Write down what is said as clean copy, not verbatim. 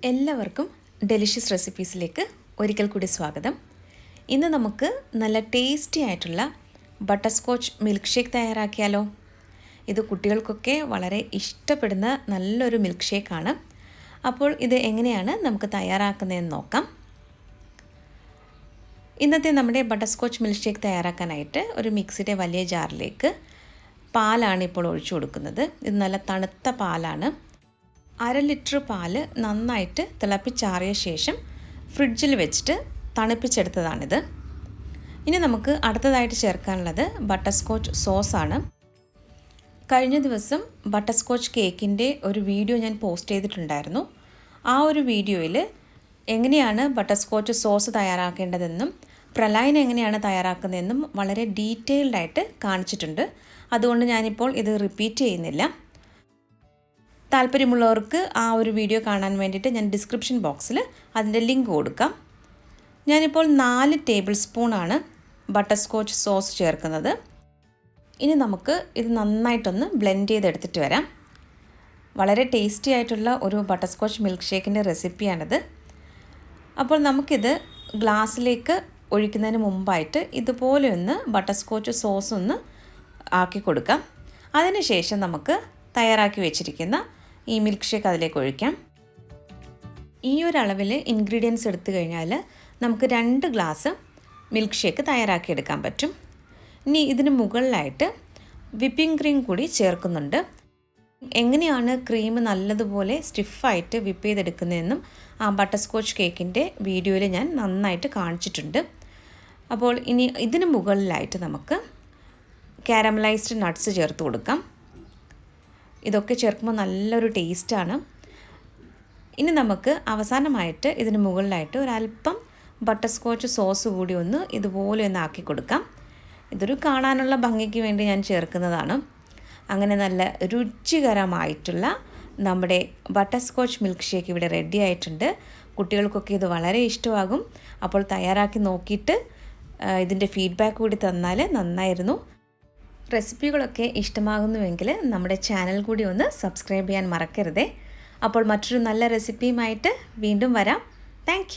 എല്ലാവർക്കും ഡെലിഷ്യസ് റെസിപ്പീസിലേക്ക് ഒരിക്കൽ കൂടി സ്വാഗതം. ഇന്ന് നമുക്ക് നല്ല ടേസ്റ്റി ആയിട്ടുള്ള ബട്ടർസ്കോച്ച് മിൽക്ക് ഷേക്ക് തയ്യാറാക്കിയാലോ. ഇത് കുട്ടികൾക്കൊക്കെ വളരെ ഇഷ്ടപ്പെടുന്ന നല്ലൊരു മിൽക്ക് ഷേക്കാണ്. അപ്പോൾ ഇത് എങ്ങനെയാണ് നമുക്ക് തയ്യാറാക്കുന്നതെന്ന് നോക്കാം. ഇന്നത്തെ നമ്മുടെ ബട്ടർസ്കോച്ച് മിൽക്ക് ഷേക്ക് തയ്യാറാക്കാനായിട്ട് ഒരു മിക്സിയുടെ വലിയ ജാറിലേക്ക് പാലാണ് ഇപ്പോൾ ഒഴിച്ചു കൊടുക്കുന്നത്. ഇത് നല്ല തണുത്ത പാലാണ്. 1/2 ലിറ്റർ പാല് നന്നായിട്ട് തിളപ്പിച്ചാറിയ ശേഷം ഫ്രിഡ്ജിൽ വെച്ചിട്ട് തണുപ്പിച്ചെടുത്തതാണിത്. ഇനി നമുക്ക് അടുത്തതായിട്ട് ചേർക്കാനുള്ളത് ബട്ടർസ്കോച്ച് സോസാണ്. കഴിഞ്ഞ ദിവസം ബട്ടർസ്കോച്ച് കേക്കിൻ്റെ ഒരു വീഡിയോ ഞാൻ പോസ്റ്റ് ചെയ്തിട്ടുണ്ടായിരുന്നു. ആ ഒരു വീഡിയോയിൽ എങ്ങനെയാണ് ബട്ടർസ്കോച്ച് സോസ് തയ്യാറാക്കേണ്ടതെന്നും പ്രലൈൻ എങ്ങനെയാണ് തയ്യാറാക്കുന്നതെന്നും വളരെ ഡീറ്റെയിൽഡായിട്ട് കാണിച്ചിട്ടുണ്ട്. അതുകൊണ്ട് ഞാനിപ്പോൾ ഇത് റിപ്പീറ്റ് ചെയ്യുന്നില്ല. താല്പര്യമുള്ളവർക്ക് ആ ഒരു വീഡിയോ കാണാൻ വേണ്ടിയിട്ട് ഞാൻ ഡിസ്ക്രിപ്ഷൻ ബോക്സിൽ അതിൻ്റെ ലിങ്ക് കൊടുക്കാം. ഞാനിപ്പോൾ 4 ടേബിൾ സ്പൂണാണ് ബട്ടർസ്കോച്ച് സോസ് ചേർക്കുന്നത്. ഇനി നമുക്ക് ഇത് നന്നായിട്ടൊന്ന് ബ്ലെൻഡ് ചെയ്തെടുത്തിട്ട് വരാം. വളരെ ടേസ്റ്റി ആയിട്ടുള്ള ഒരു ബട്ടർസ്കോച്ച് മിൽക്ക് ഷേക്കിൻ്റെ റെസിപ്പിയാണിത്. അപ്പോൾ നമുക്കിത് ഗ്ലാസ്സിലേക്ക് ഒഴിക്കുന്നതിന് മുമ്പായിട്ട് ഇതുപോലെ ഒന്ന് ബട്ടർസ്കോച്ച് സോസ് ഒന്ന് ആക്കി കൊടുക്കാം. അതിനുശേഷം നമുക്ക് തയ്യാറാക്കി വെച്ചിരിക്കുന്ന ഈ മിൽക്ക് ഷേക്ക് അതിലേക്ക് ഒഴിക്കാം. ഈ ഒരു അളവിൽ ഇൻഗ്രീഡിയൻസ് എടുത്തു കഴിഞ്ഞാൽ നമുക്ക് 2 ഗ്ലാസ് മിൽക്ക് ഷേക്ക് തയ്യാറാക്കിയെടുക്കാൻ പറ്റും. ഇനി ഇതിന് മുകളിലായിട്ട് വിപ്പിംഗ് ക്രീം കൂടി ചേർക്കുന്നുണ്ട്. എങ്ങനെയാണ് ക്രീം നല്ലതുപോലെ സ്റ്റിഫായിട്ട് വിപ്പ് ചെയ്തെടുക്കുന്നതെന്നും ആ ബട്ടർസ്കോച്ച് കേക്കിൻ്റെ വീഡിയോയിൽ ഞാൻ നന്നായിട്ട് കാണിച്ചിട്ടുണ്ട്. അപ്പോൾ ഇനി ഇതിന് മുകളിലായിട്ട് നമുക്ക് കാരമലൈസ്ഡ് നട്ട്സ് ചേർത്ത് കൊടുക്കാം. ഇതൊക്കെ ചേർക്കുമ്പോൾ നല്ലൊരു ടേസ്റ്റാണ്. ഇനി നമുക്ക് അവസാനമായിട്ട് ഇതിന് മുകളിലായിട്ട് ഒരല്പം ബട്ടർസ്കോച്ച് സോസ് കൂടി ഒന്ന് ഇതുപോലെ ഒന്ന് ആക്കി കൊടുക്കാം. ഇതൊരു കാണാനുള്ള ഭംഗിക്ക് വേണ്ടി ഞാൻ ചേർക്കുന്നതാണ്. അങ്ങനെ നല്ല രുചികരമായിട്ടുള്ള നമ്മുടെ ബട്ടർസ്കോച്ച് മിൽക്ക് ഷേക്ക് ഇവിടെ റെഡി ആയിട്ടുണ്ട്. കുട്ടികൾക്കൊക്കെ ഇത് വളരെ ഇഷ്ടമാകും. അപ്പോൾ തയ്യാറാക്കി നോക്കിയിട്ട് ഇതിൻ്റെ ഫീഡ്ബാക്ക് കൂടി തന്നാൽ നന്നായിരുന്നു. റെസിപ്പികളൊക്കെ ഇഷ്ടമാകുന്നുവെങ്കിൽ നമ്മുടെ ചാനൽ കൂടി ഒന്ന് സബ്സ്ക്രൈബ് ചെയ്യാൻ മറക്കരുതേ. അപ്പോൾ മറ്റൊരു നല്ല റെസിപ്പിയുമായിട്ട് വീണ്ടും വരാം. താങ്ക്